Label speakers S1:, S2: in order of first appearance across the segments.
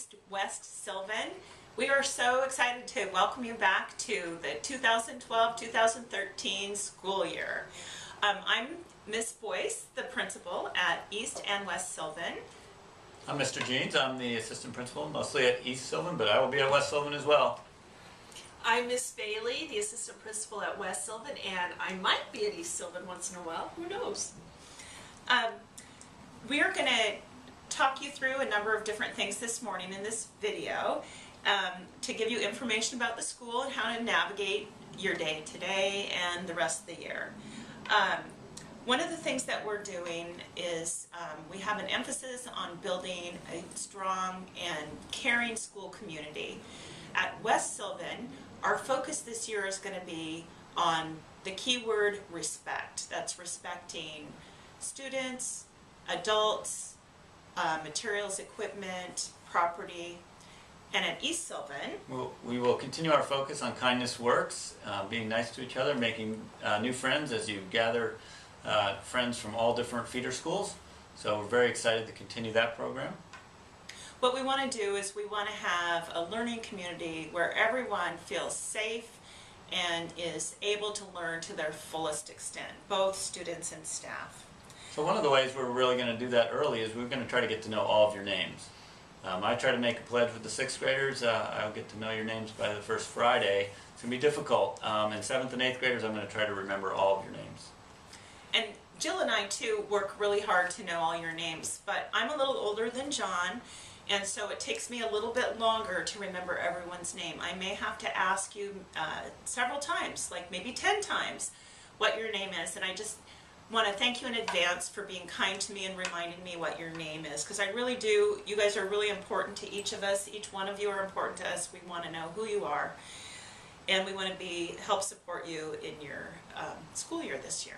S1: East-West Sylvan. We are so excited to welcome you back to the 2012-2013 school year. I'm Miss Boyce, the principal at East and West Sylvan.
S2: I'm Mr. Jeans. I'm the assistant principal, mostly at East Sylvan, but I will be at West Sylvan as well.
S3: I'm Miss Bailey, the assistant principal at West Sylvan, and I might be at East Sylvan once in a while. Who knows?
S1: We are going to talk you through a number of different things this morning in this video to give you information about the school and how to navigate your day today and the rest of the year. One of the things that we're doing is we have an emphasis on building a strong and caring school community. At West Sylvan, our focus this year is going to be on the keyword respect. That's respecting students, adults, materials, equipment, property. And at East Sylvan,
S2: We will continue our focus on kindness works, being nice to each other, making new friends as you gather friends from all different feeder schools. So we're very excited to continue that program.
S1: what we want to do is we want to have a learning community where everyone feels safe and is able to learn to their fullest extent, both students and staff.
S2: So one of the ways we're really going to do that early is we're going to try to get to know all of your names. I try to make a pledge with the 6th graders. I'll get to know your names by the first Friday. It's going to be difficult. And 7th and 8th graders, I'm going to try to remember all of your names.
S1: And Jill and I too work really hard to know all your names, but I'm a little older than John, and so it takes me a little bit longer to remember everyone's name. I may have to ask you several times, like maybe 10 times, what your name is, and I just want to thank you in advance for being kind to me and reminding me what your name is, because I really do. You guys are really important to each of us. Each one of you are important to us. We want to know who you are, and we want to help support you in your school year this year.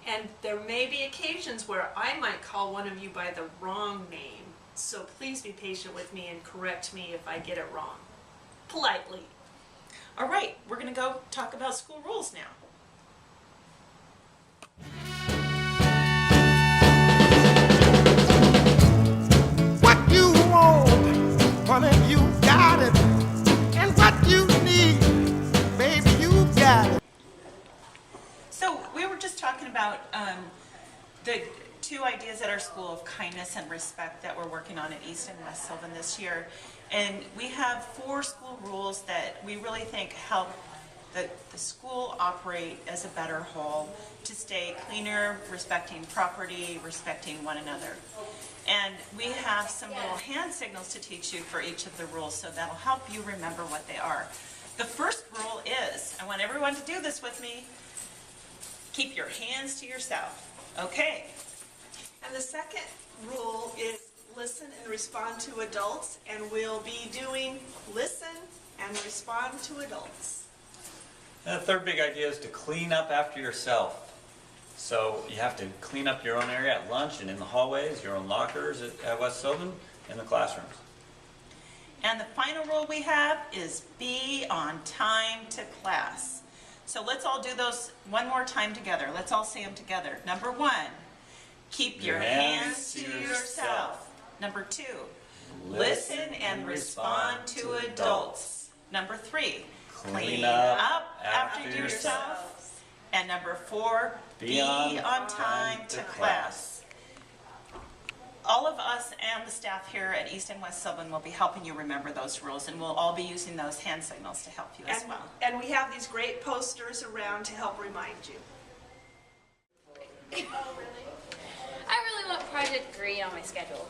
S3: And there may be occasions where I might call one of you by the wrong name, so please be patient with me and correct me if I get it wrong. Politely.
S1: All right, we're going to go talk about school rules now.
S4: What you want, honey, you got it. And what you need, baby, you got it.
S1: So we were just talking about the two ideas at our school of kindness and respect that we're working on at East and West Sylvan this year. And we have 4 school rules that we really think help the school operate as a better whole, to stay cleaner, respecting property, respecting one another. And we have some little hand signals to teach you for each of the rules, so that'll help you remember what they are. The first rule is, I want everyone to do this with me, keep your hands to yourself. Okay.
S3: And the second rule is listen and respond to adults, and we'll be doing listen and respond to adults.
S2: And the third big idea is to clean up after yourself. So you have to clean up your own area at lunch and in the hallways, your own lockers at West Sylvan, and the classrooms.
S1: And the final rule we have is be on time to class. So let's all do those one more time together. Let's all say them together. Number 1, keep your hands to yourself. Number 2, listen and respond to adults. Number 3, clean up after yourself. And number 4, be on time to class. All of us and the staff here at East and West Sylvan will be helping you remember those rules, and we'll all be using those hand signals to help you as well.
S3: And we have these great posters around to help remind you.
S5: Oh, really? I really want Project Green on my schedule.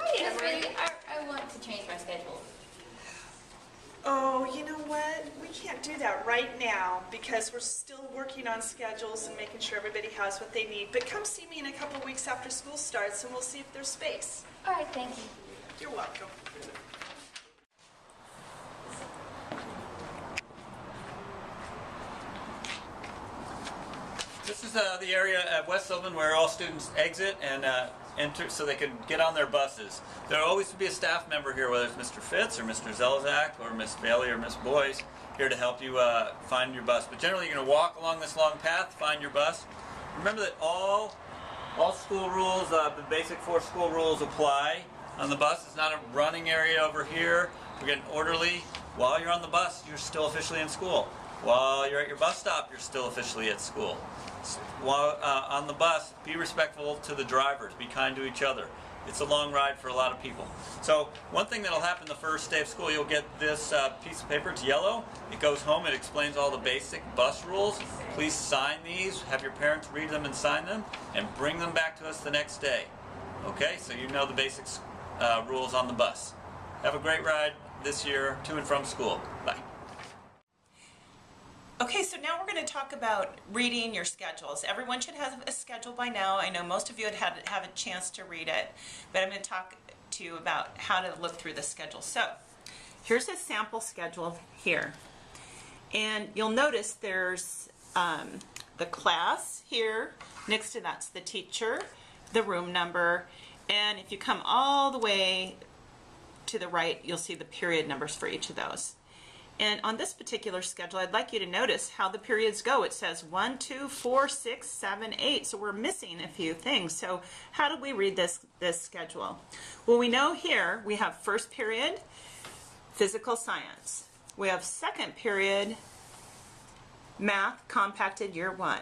S5: I want to change my schedule.
S3: Oh, you know what? We can't do that right now because we're still working on schedules and making sure everybody has what they need. But come see me in a couple of weeks after school starts and we'll see if there's space.
S5: All right, thank you.
S3: You're welcome.
S2: This is the area at West Sylvan where all students exit and enter so they can get on their buses. There will always be a staff member here, whether it's Mr. Fitz or Mr. Zelzak or Miss Bailey or Miss Boyce, here to help you find your bus. But generally you're going to walk along this long path, find your bus. Remember that all school rules, the basic 4 school rules apply. on the bus. It's not a running area over here. We're getting orderly. While you're on the bus, you're still officially in school. While you're at your bus stop, you're still officially at school. While on the bus, be respectful to the drivers. Be kind to each other. It's a long ride for a lot of people. So one thing that'll happen the first day of school, you'll get this piece of paper. It's yellow. It goes home. It explains all the basic bus rules. Please sign these. Have your parents read them and sign them, and bring them back to us the next day. Okay, so you know the basic rules on the bus. Have a great ride this year to and from school. Bye.
S1: Okay, so now we're going to talk about reading your schedules. Everyone should have a schedule by now. I know most of you have a chance to read it, but I'm going to talk to you about how to look through the schedule. So here's a sample schedule here. And you'll notice there's the class here. Next to that's the teacher, the room number, and if you come all the way to the right, you'll see the period numbers for each of those. And on this particular schedule, I'd like you to notice how the periods go. It says 1, 2, 4, 6, 7, 8. So we're missing a few things. So how do we read this schedule? Well, we know here we have first period, physical science. We have second period, math, compacted year 1.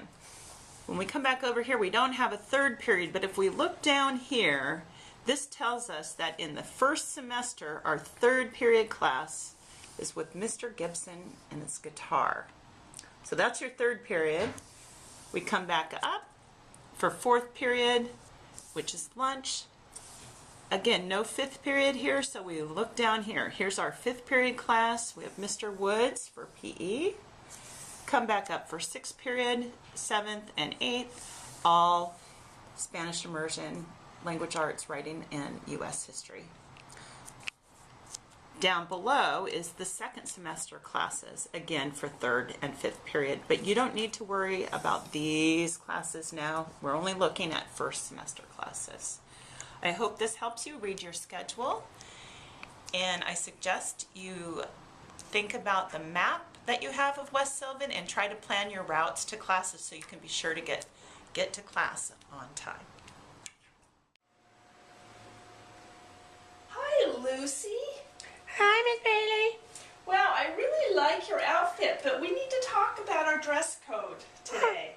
S1: When we come back over here, we don't have a third period, but if we look down here, this tells us that in the first semester, our third period class is with Mr. Gibson and his guitar. So that's your third period. We come back up for fourth period, which is lunch. Again, no fifth period here, so we look down here. Here's our fifth period class. We have Mr. Woods for PE. Come back up for sixth period, seventh and eighth, all Spanish immersion, language arts, writing, and U.S. history. Down below is the second semester classes, again for third and fifth period, but you don't need to worry about these classes now. We're only looking at first semester classes. I hope this helps you read your schedule, and I suggest you think about the map that you have of West Sylvan and try to plan your routes to classes so you can be sure to get to class on time.
S3: Hi, Lucy.
S6: Hi, Miss Bailey.
S3: Wow, I really like your outfit, but we need to talk about our dress code today.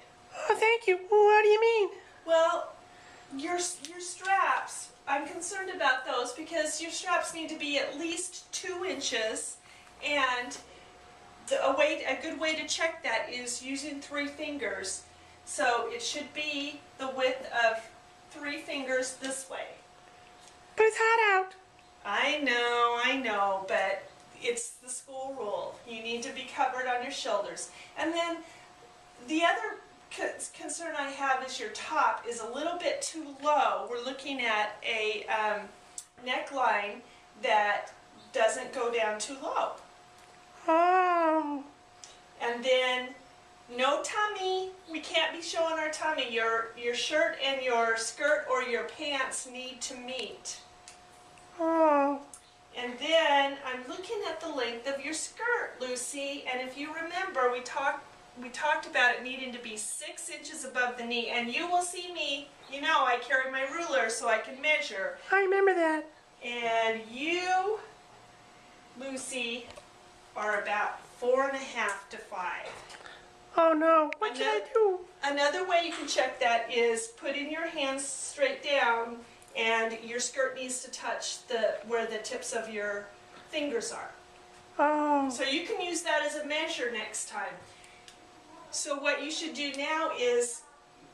S6: Oh, thank you. What do you mean?
S3: Well, your straps, I'm concerned about those because your straps need to be at least 2 inches, and a good way to check that is using 3 fingers. So it should be the width of 3 fingers this way.
S6: But it's hot out.
S3: I know, but it's the school rule. You need to be covered on your shoulders. And then the other concern I have is your top is a little bit too low. We're looking at a neckline that doesn't go down too low.
S6: Oh.
S3: And then no tummy. We can't be showing our tummy. Your shirt and your skirt or your pants need to meet.
S6: Oh.
S3: And then I'm looking at the length of your skirt, Lucy, and if you remember, we talked about it needing to be 6 inches above the knee, and you will see me, you know, I carry my ruler so I can measure.
S6: I remember that.
S3: And you, Lucy, are about 4.5 to 5.
S6: Oh no, what should I do?
S3: Another way you can check that is putting your hands straight down, and your skirt needs to touch where the tips of your fingers are.
S6: Oh.
S3: So you can use that as a measure next time. So what you should do now is,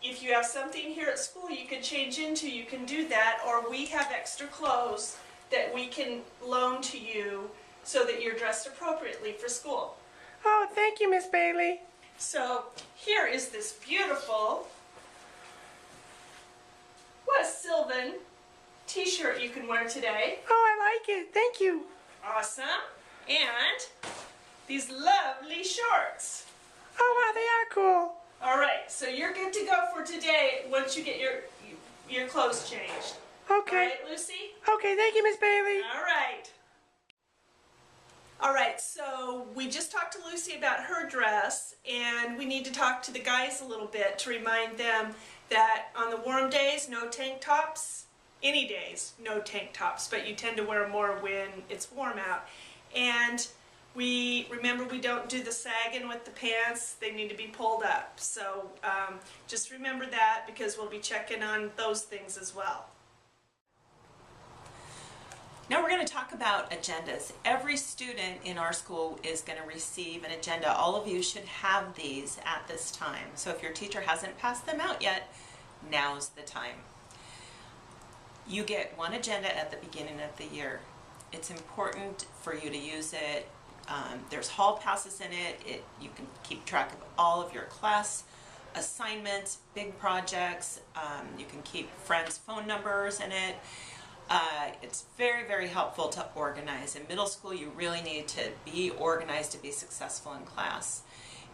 S3: if you have something here at school you can change into, you can do that, or we have extra clothes that we can loan to you so that you're dressed appropriately for school.
S6: Oh, thank you, Miss Bailey.
S3: So here is this beautiful West Sylvan t-shirt you can wear today.
S6: Oh, I like it. Thank you.
S3: Awesome. And these lovely shorts.
S6: Oh, wow, they are cool.
S3: All right, so you're good to go for today once you get your clothes changed.
S6: Okay.
S3: All right, Lucy?
S6: Okay, thank you, Miss Bailey.
S3: All right. All right, so we just talked to Lucy about her dress, and we need to talk to the guys a little bit to remind them that on the warm days, no tank tops, any days, no tank tops, but you tend to wear more when it's warm out. And remember we don't do the sagging with the pants, they need to be pulled up. So just remember that, because we'll be checking on those things as well.
S1: Now we're going to talk about agendas. Every student in our school is going to receive an agenda. All of you should have these at this time. So if your teacher hasn't passed them out yet, now's the time. You get one agenda at the beginning of the year. It's important for you to use it. There's hall passes in it. You can keep track of all of your class assignments, big projects. You can keep friends' phone numbers in it. It's very, very helpful to organize. In middle school, you really need to be organized to be successful in class.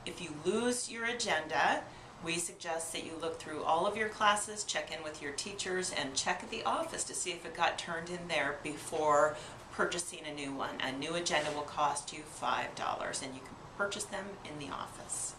S1: If you lose your agenda, we suggest that you look through all of your classes, check in with your teachers, and check at the office to see if it got turned in there before purchasing a new one. A new agenda will cost you $5, and you can purchase them in the office.